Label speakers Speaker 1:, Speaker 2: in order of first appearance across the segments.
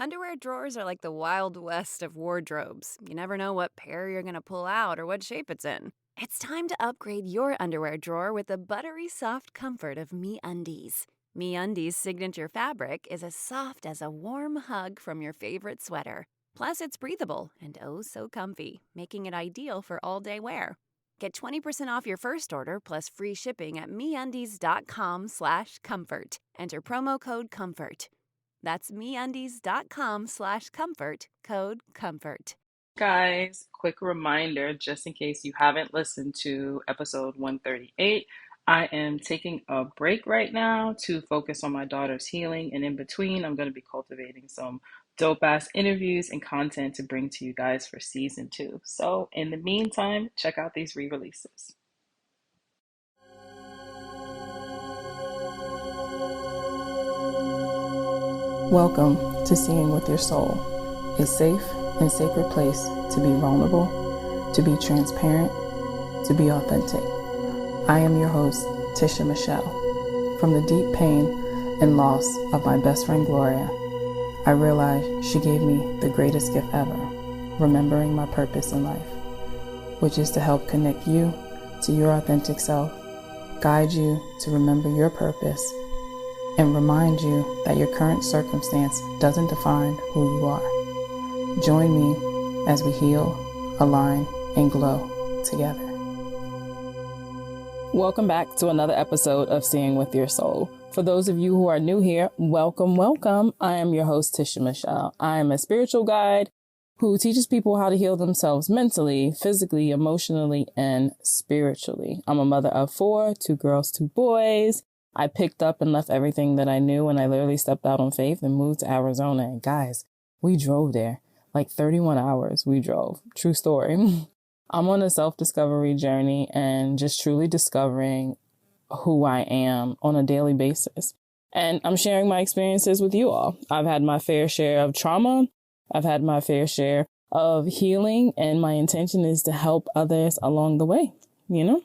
Speaker 1: Underwear drawers are like the Wild West of wardrobes. You never know what pair you're going to pull out or what shape it's in. It's time to upgrade your underwear drawer with the buttery soft comfort of MeUndies. MeUndies' signature fabric is as soft as a warm hug from your favorite sweater. Plus, it's breathable and oh so comfy, making it ideal for all-day wear. Get 20% off your first order plus free shipping at MeUndies.com/comfort. Enter promo code COMFORT. That's MeUndies.com/comfort, code COMFORT.
Speaker 2: Guys, quick reminder, just in case you haven't listened to episode 138, I am taking a break right now to focus on my daughter's healing, and in between, I'm going to be cultivating some dope-ass interviews and content to bring to you guys for season 2. So, in the meantime, check out these re-releases.
Speaker 3: Welcome to Seeing with Your Soul, a safe and sacred place to be vulnerable, to be transparent, to be authentic. I am your host, Tisha Michelle. From the deep pain and loss of my best friend Gloria, I realized she gave me the greatest gift ever, remembering my purpose in life, which is to help connect you to your authentic self, guide you to remember your purpose, and remind you that your current circumstance doesn't define who you are. Join me as we heal, align, and glow together. Welcome back to another episode of Seeing with Your Soul. For those of you who are new here, welcome, welcome. I am your host, Tisha Michelle. I am a spiritual guide who teaches people how to heal themselves mentally, physically, emotionally, and spiritually. I'm a mother of 4, 2 girls, 2 boys. I picked up and left everything that I knew and I literally stepped out on faith and moved to Arizona. And guys, we drove there. Like 31 hours we drove. True story. I'm on a self-discovery journey and just truly discovering who I am on a daily basis. And I'm sharing my experiences with you all. I've had my fair share of trauma. I've had my fair share of healing, and my intention is to help others along the way, you know?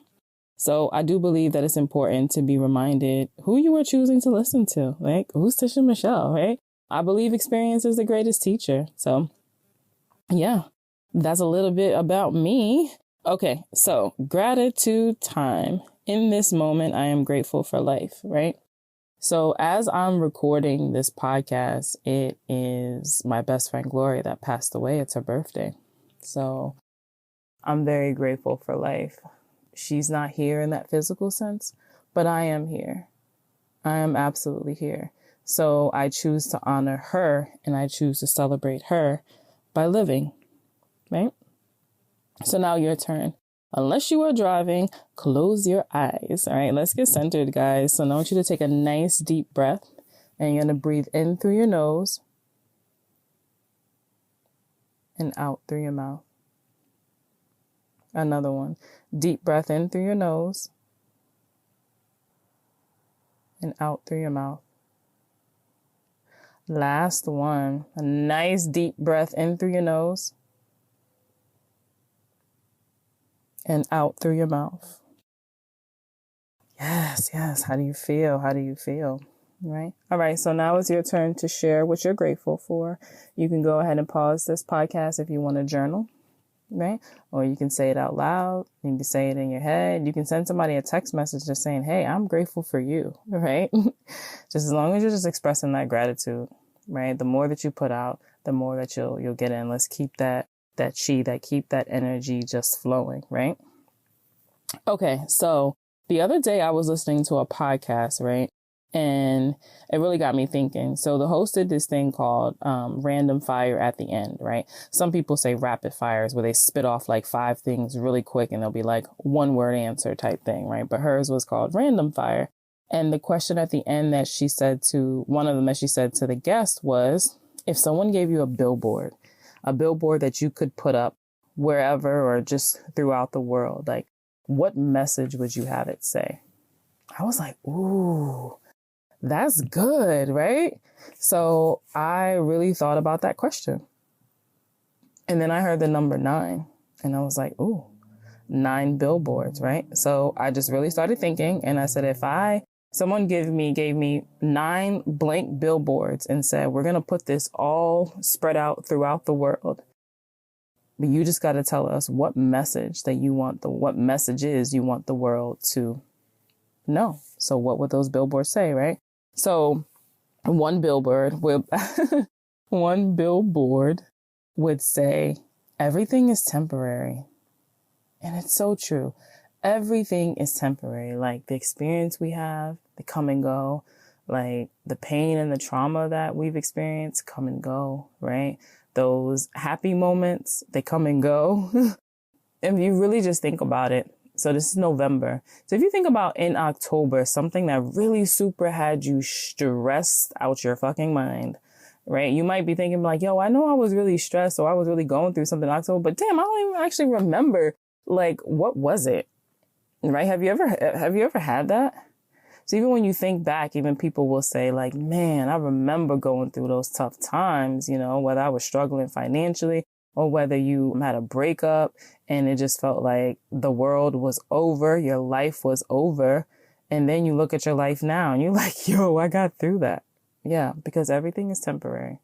Speaker 3: So I do believe that it's important to be reminded who you are choosing to listen to. Like, who's Tisha Michelle, right? I believe experience is the greatest teacher. So yeah, that's a little bit about me. Okay, so gratitude time. In this moment, I am grateful for life, right? So as I'm recording this podcast, it is my best friend Gloria that passed away. It's her birthday. So I'm very grateful for life. She's not here in that physical sense, but I am here. I am absolutely here. So I choose to honor her and I choose to celebrate her by living, right? So now your turn. Unless you are driving, close your eyes. All right, let's get centered, guys. So now I want you to take a nice deep breath and you're going to breathe in through your nose and out through your mouth. Another one. Deep breath in through your nose and out through your mouth. Last one. A nice deep breath in through your nose and out through your mouth. Yes, yes. How do you feel? How do you feel? Right? All right. So now it's your turn to share what you're grateful for. You can go ahead and pause this podcast if you want to journal. Right? Or you can say it out loud. You can say it in your head. You can send somebody a text message just saying, hey, I'm grateful for you. Right? Just as long as you're just expressing that gratitude, right? The more that you put out, the more that you'll get in. Let's keep that chi, keep that energy just flowing, right? Okay. So the other day I was listening to a podcast, right? And it really got me thinking. So the host did this thing called random fire at the end, right? Some people say rapid fires where they spit off like 5 things really quick and they'll be like 1-word answer type thing, right? But hers was called random fire. And the question at the end that she said to one of them that she said to the guest was, if someone gave you a billboard that you could put up wherever or just throughout the world, like what message would you have it say? I was like, ooh. That's good, right? So I really thought about that question. And then I heard the number 9 and I was like, ooh, 9 billboards, right? So I just really started thinking and I said, if I Someone gave me 9 blank billboards and said, we're going to put this all spread out throughout the world. But you just got to tell us what messages you want the world to know. So what would those billboards say, right? So one billboard would say, everything is temporary. And it's so true. Everything is temporary. Like the experience we have, they come and go. Like the pain and the trauma that we've experienced come and go, right? Those happy moments, they come and go. If you really just think about it. So this is November. So if you think about in October, something that really super had you stressed out your fucking mind, right? You might be thinking like, yo, I know I was really stressed or I was really going through something in October, but damn, I don't even actually remember, like, what was it? Right? Have you ever had that? So even when you think back, even people will say like, man, I remember going through those tough times, you know, whether I was struggling financially or whether you had a breakup and it just felt like the world was over, your life was over. And then you look at your life now and you're like, yo, I got through that. Yeah, because everything is temporary.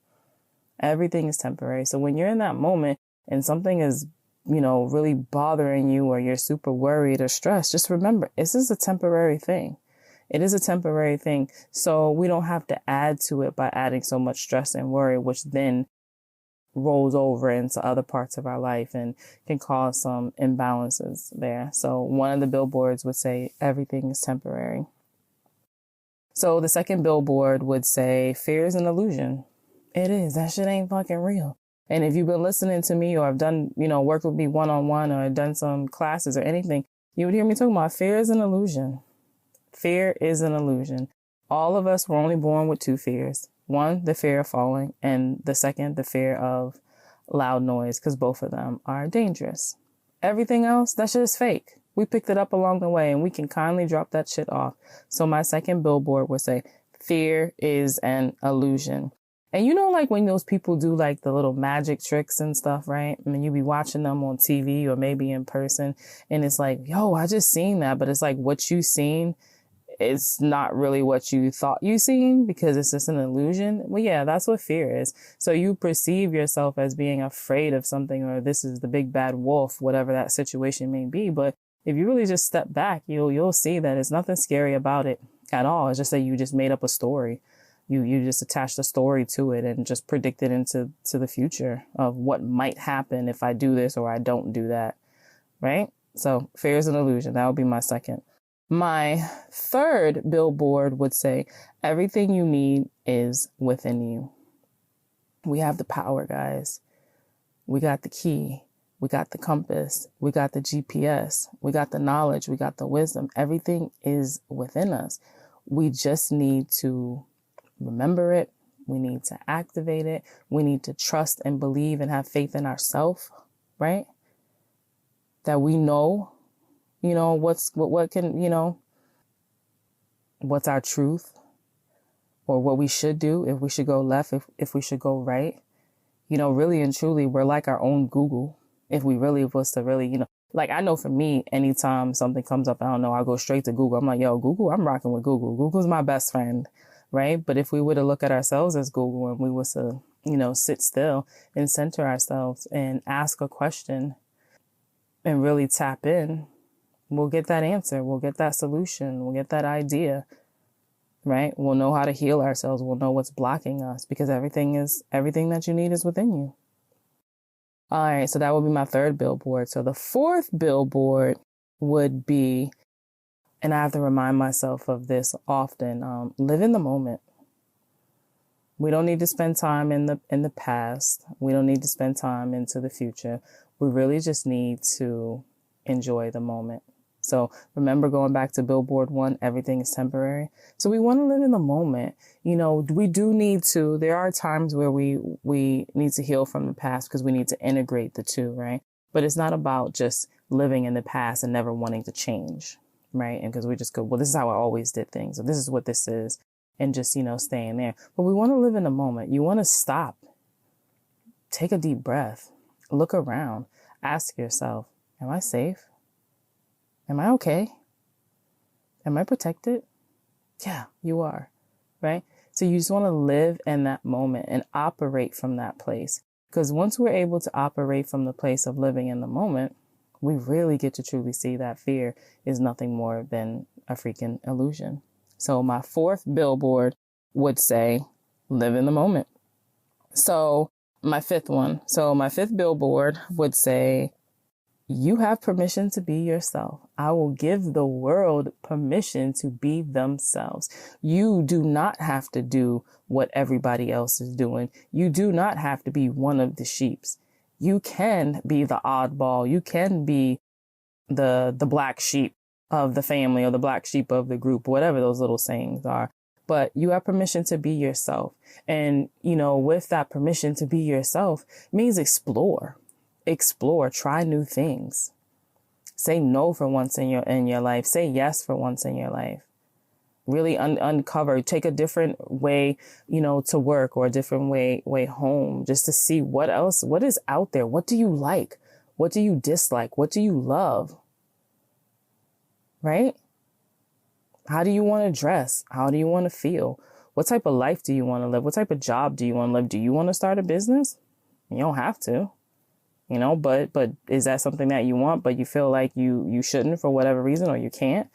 Speaker 3: Everything is temporary. So when you're in that moment and something is, you know, really bothering you or you're super worried or stressed, just remember, this is a temporary thing. It is a temporary thing. So we don't have to add to it by adding so much stress and worry, which then rolls over into other parts of our life and can cause some imbalances there. So one of the billboards would say, everything is temporary. So the second billboard would say, fear is an illusion. It is. That shit ain't fucking real. And if you've been listening to me or have done, you know, work with me one-on-one or done some classes or anything, you would hear me talking about fear is an illusion. Fear is an illusion. All of us were only born with 2 fears. One, the fear of falling, and the second, the fear of loud noise, because both of them are dangerous. Everything else, that shit is fake. We picked it up along the way and we can kindly drop that shit off. So my second billboard would say, fear is an illusion. And you know, like when those people do like the little magic tricks and stuff, right? I mean, you be watching them on TV or maybe in person and it's like, yo, I just seen that. But it's like what you seen, it's not really what you thought you seen because it's just an illusion. Well, yeah, that's what fear is. So you perceive yourself as being afraid of something or this is the big bad wolf, whatever that situation may be. But if you really just step back, you'll see that there's nothing scary about it at all. It's just that you just made up a story. You just attached a story to it and just predicted into the future of what might happen if I do this or I don't do that. Right? So fear is an illusion. That would be my second. My third billboard would say, everything you need is within you. We have the power, guys. We got the key. We got the compass. We got the GPS. We got the knowledge. We got the wisdom. Everything is within us. We just need to remember it. We need to activate it. We need to trust and believe and have faith in ourselves, right? That we know, you know, what can, you know, what's our truth or what we should do, if we should go left, if we should go right. You know, really and truly, we're like our own Google. If we really was to really, you know, like I know for me, anytime something comes up, I don't know, I'll go straight to Google. I'm like, yo, Google, I'm rocking with Google. Google's my best friend, right? But if we were to look at ourselves as Google and we was to, you know, sit still and center ourselves and ask a question and really tap in, we'll get that answer. We'll get that solution. We'll get that idea, right? We'll know how to heal ourselves. We'll know what's blocking us because everything that you need is within you. All right. So that would be my third billboard. So the fourth billboard would be, and I have to remind myself of this often, live in the moment. We don't need to spend time in the past. We don't need to spend time into the future. We really just need to enjoy the moment. So remember going back to billboard 1, everything is temporary. So we want to live in the moment. You know, we do need to, there are times where we need to heal from the past because we need to integrate the two, right? But it's not about just living in the past and never wanting to change, right? And because we just go, well, this is how I always did things, or this is what this is, and just, you know, staying there. But we want to live in the moment. You want to stop, take a deep breath, look around, ask yourself, am I safe? Am I okay? Am I protected? Yeah, you are. Right? So you just want to live in that moment and operate from that place. Because once we're able to operate from the place of living in the moment, we really get to truly see that fear is nothing more than a freaking illusion. So my fourth billboard would say, live in the moment. So my fifth billboard would say, you have permission to be yourself. I will give the world permission to be themselves. You do not have to do what everybody else is doing. You do not have to be one of the sheeps. You can be the oddball. You can be the black sheep of the family or the black sheep of the group, whatever those little sayings are. But you have permission to be yourself. And, with that permission to be yourself means explore, try new things, say no for once in your life, say yes for once in your life, really uncover, take a different way, to work or a different way home, just to see what is out there. What do you like? What do you dislike? What do you love? Right? How do you want to dress? How do you want to feel? What type of life do you want to live? What type of job do you want to live? Do you want to start a business? You don't have to, but is that something that you want, but you feel like you shouldn't for whatever reason, or you can't?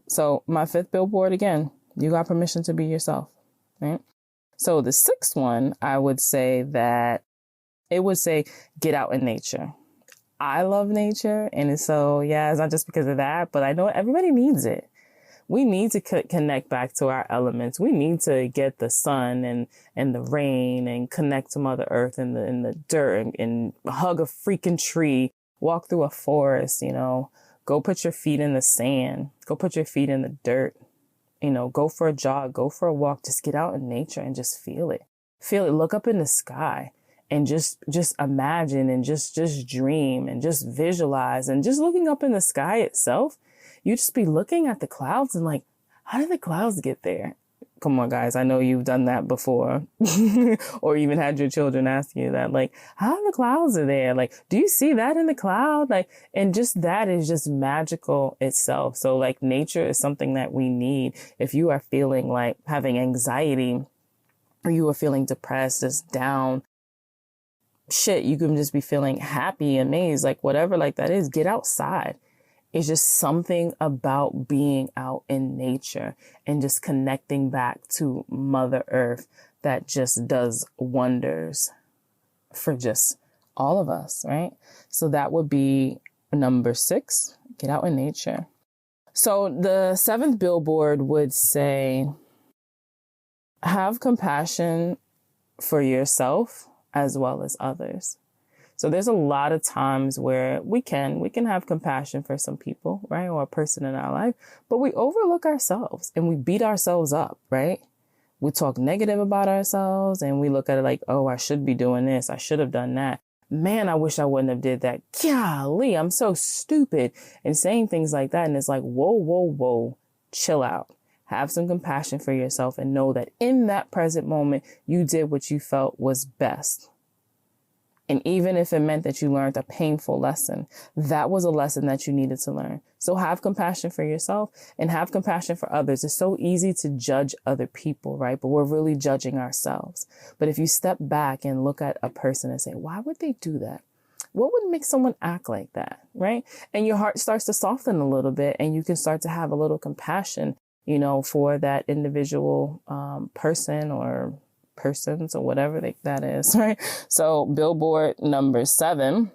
Speaker 3: So my fifth billboard, again, you got permission to be yourself, right? So the sixth one, I would say that it would say, get out in nature. I love nature. And so, yeah, it's not just because of that, but I know everybody needs it. We need to connect back to our elements. We need to get the sun and the rain and connect to Mother Earth and the dirt and hug a freaking tree, walk through a forest, go put your feet in the sand, go put your feet in the dirt, go for a jog, go for a walk, just get out in nature and just feel it. Look up in the sky. And just imagine and just dream and just visualize, and just looking up in the sky itself, you just be looking at the clouds and like, how did the clouds get there? Come on, guys. I know you've done that before or even had your children ask you that, like, how are the clouds are there? Like, do you see that in the cloud? Like, and just that is just magical itself. So like nature is something that we need. If you are feeling like having anxiety or you are feeling depressed, just down, you can just be feeling happy, amazed, like whatever, like that is, get outside. It's just something about being out in nature and just connecting back to Mother Earth that just does wonders for just all of us, right? So that would be number 6, get out in nature. So the 7th billboard would say, have compassion for yourself as well as others. So there's a lot of times where we can have compassion for some people, right? Or a person in our life, but we overlook ourselves and we beat ourselves up, right? We talk negative about ourselves and we look at it like, oh, I should be doing this. I should have done that. Man, I wish I wouldn't have did that. Golly, I'm so stupid. And saying things like that. And it's like, whoa, chill out. Have some compassion for yourself and know that in that present moment, you did what you felt was best. And even if it meant that you learned a painful lesson, that was a lesson that you needed to learn. So have compassion for yourself and have compassion for others. It's so easy to judge other people, right? But we're really judging ourselves. But if you step back and look at a person and say, why would they do that? What would make someone act like that, right? And your heart starts to soften a little bit and you can start to have a little compassion, for that individual person or persons or whatever that is, right? So billboard number 7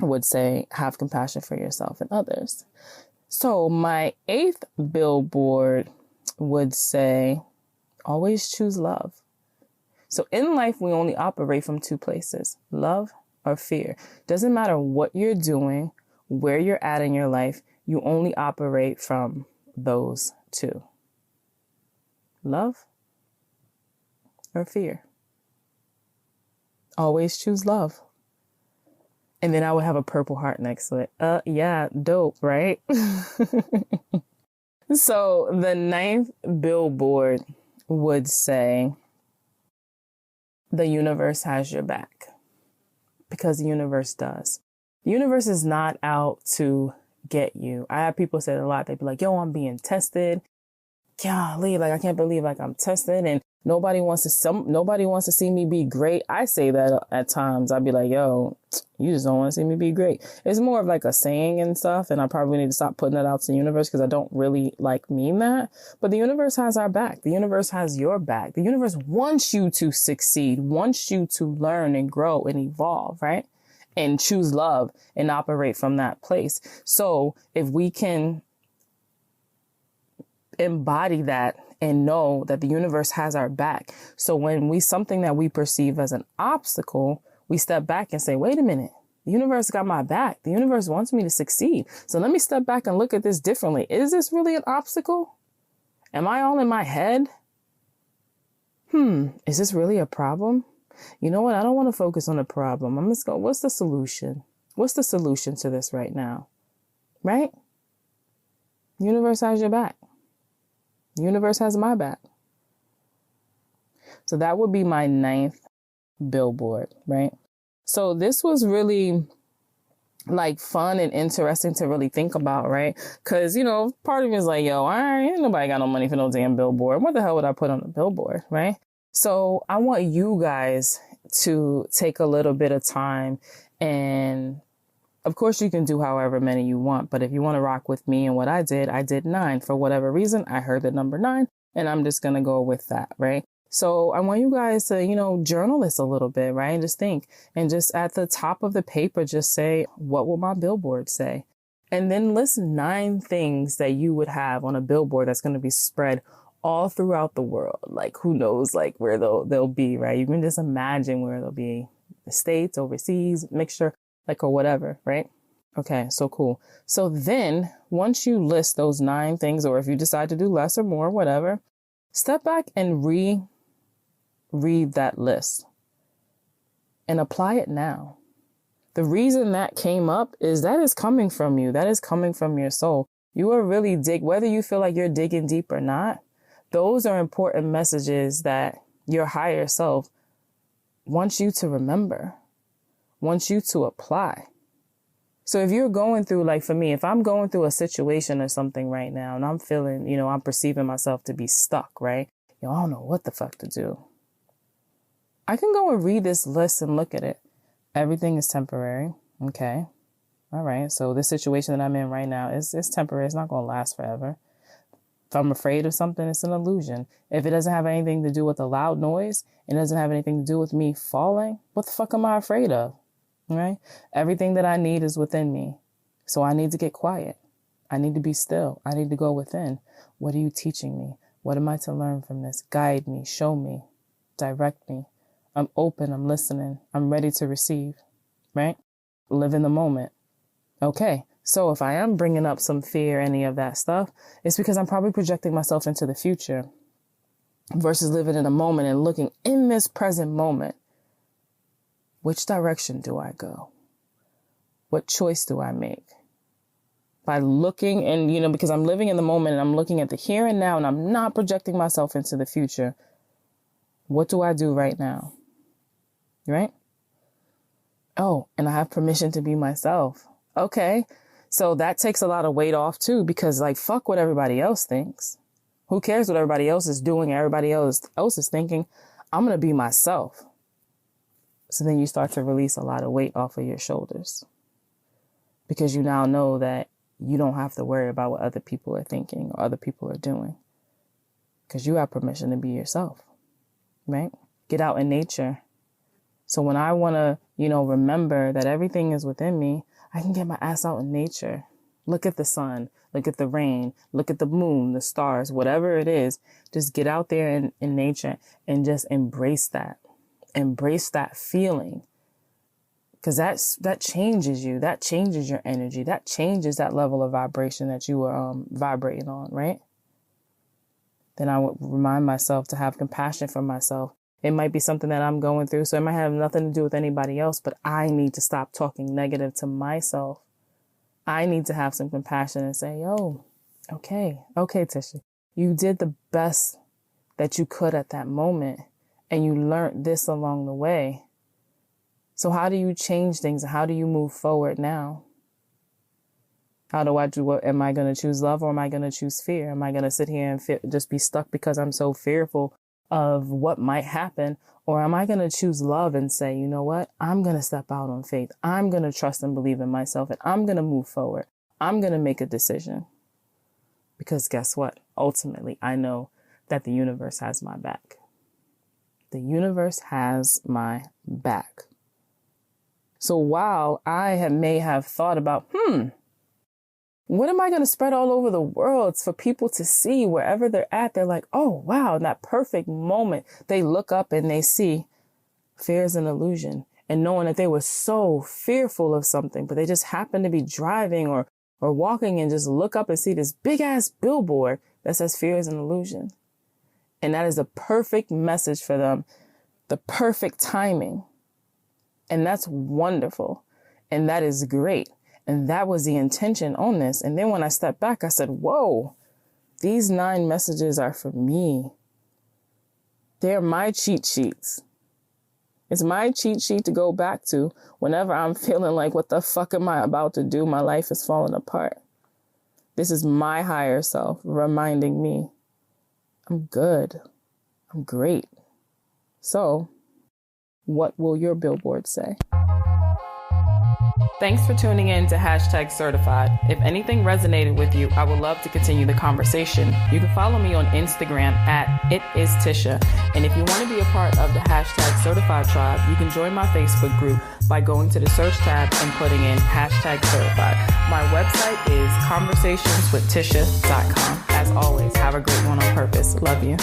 Speaker 3: would say, have compassion for yourself and others. So my 8th billboard would say, always choose love. So in life, we only operate from 2 places, love or fear. Doesn't matter what you're doing, where you're at in your life, you only operate from those 2. Love or fear. Always choose love. And then I would have a purple heart next to it. Yeah, dope, right? So the 9th billboard would say, the universe has your back. Because the universe does. The universe is not out to get you. I have people say it a lot. They be like, yo, I'm being tested. Golly, like I can't believe like I'm tested and nobody wants to see me be great. I say that at times. I'd be like, yo, you just don't want to see me be great. It's more of like a saying and stuff. And I probably need to stop putting that out to the universe because I don't really like mean that. But the universe has our back. The universe has your back. The universe wants you to succeed, wants you to learn and grow and evolve, right? And choose love and operate from that place. So if we can embody that and know that the universe has our back. So when something that we perceive as an obstacle, we step back and say, wait a minute, the universe got my back. The universe wants me to succeed. So let me step back and look at this differently. Is this really an obstacle? Am I all in my head? Is this really a problem? You know what? I don't want to focus on the problem. I'm just going, what's the solution? What's the solution to this right now? Right? The universe has your back. The universe has my back. So that would be my 9th billboard, right? So this was really like fun and interesting to really think about, right? Because, you know, part of me is like, yo, ain't nobody got no money for no damn billboard. What the hell would I put on a billboard, right? So I want you guys to take a little bit of time, and of course you can do however many you want. But if you want to rock with me and what I did 9 for whatever reason. I heard the number 9 and I'm just going to go with that. Right. So I want you guys to, you know, journal this a little bit, right? And just think, and just at the top of the paper, just say, what will my billboard say? And then list 9 things that you would have on a billboard that's going to be spread all throughout the world. Like, who knows, like where they'll be, right? You can just imagine where they'll be, the States, overseas, mixture, like, or whatever, right? Okay, so cool. So then once you list those 9 things, or if you decide to do less or more, whatever, step back and read that list and apply it now. The reason that came up is that is coming from you. That is coming from your soul. You are really whether you feel like you're digging deep or not, those are important messages that your higher self wants you to remember, wants you to apply. So if you're going through, like for me, if I'm going through a situation or something right now and I'm feeling, you know, I'm perceiving myself to be stuck, right? You know, I don't know what the fuck to do. I can go and read this list and look at it. Everything is temporary. Okay. All right. So this situation that I'm in right now is temporary. It's not going to last forever. If I'm afraid of something, it's an illusion. If it doesn't have anything to do with a loud noise, it doesn't have anything to do with me falling, what the fuck am I afraid of? Right? Everything that I need is within me. So I need to get quiet. I need to be still. I need to go within. What are you teaching me? What am I to learn from this? Guide me, show me, direct me. I'm open. I'm listening. I'm ready to receive. Right? Live in the moment. Okay. So if I am bringing up some fear, any of that stuff, it's because I'm probably projecting myself into the future versus living in a moment and looking in this present moment. Which direction do I go? What choice do I make? By looking and, you know, because I'm living in the moment and I'm looking at the here and now and I'm not projecting myself into the future. What do I do right now? Right? Oh, and I have permission to be myself. Okay. So that takes a lot of weight off too, because like, fuck what everybody else thinks. Who cares what everybody else is doing? Everybody else is thinking. I'm going to be myself. So then you start to release a lot of weight off of your shoulders because you now know that you don't have to worry about what other people are thinking or other people are doing because you have permission to be yourself, right? Get out in nature. So when I want to, you know, remember that everything is within me, I can get my ass out in nature. Look at the sun, look at the rain, look at the moon, the stars, whatever it is. Just get out there in nature and just embrace that. Embrace that feeling. Because that changes you. That changes your energy. That changes that level of vibration that you were vibrating on, right? Then I would remind myself to have compassion for myself. It might be something that I'm going through, so it might have nothing to do with anybody else, but I need to stop talking negative to myself. I need to have some compassion and say, yo, okay, Tisha, you did the best that you could at that moment, and you learned this along the way. So how do you change things? How do you move forward now? How do I do what? Am I going to choose love or am I going to choose fear? Am I going to sit here and just be stuck because I'm so fearful of what might happen? Or am I going to choose love and say, you know what? I'm going to step out on faith. I'm going to trust and believe in myself, and I'm going to move forward. I'm going to make a decision. Because guess what? Ultimately, I know that the universe has my back. The universe has my back. So while I may have thought about, what am I going to spread all over the world for people to see wherever they're at? They're like, oh, wow, in that perfect moment, they look up and they see fear is an illusion. And knowing that they were so fearful of something, but they just happened to be driving or walking and just look up and see this big ass billboard that says fear is an illusion. And that is a perfect message for them, the perfect timing. And that's wonderful. And that is great. And that was the intention on this. And then when I stepped back, I said, whoa, these 9 messages are for me. They're my cheat sheets. It's my cheat sheet to go back to whenever I'm feeling like, what the fuck am I about to do? My life is falling apart. This is my higher self reminding me I'm good. I'm great. So what will your billboard say? Thanks for tuning in to #certified. If anything resonated with you, I would love to continue the conversation. You can follow me on Instagram @itistisha. And if you want to be a part of the #certified tribe, you can join my Facebook group by going to the search tab and putting in #certified. My website is conversationswithtisha.com. As always, have a great one on purpose. Love you.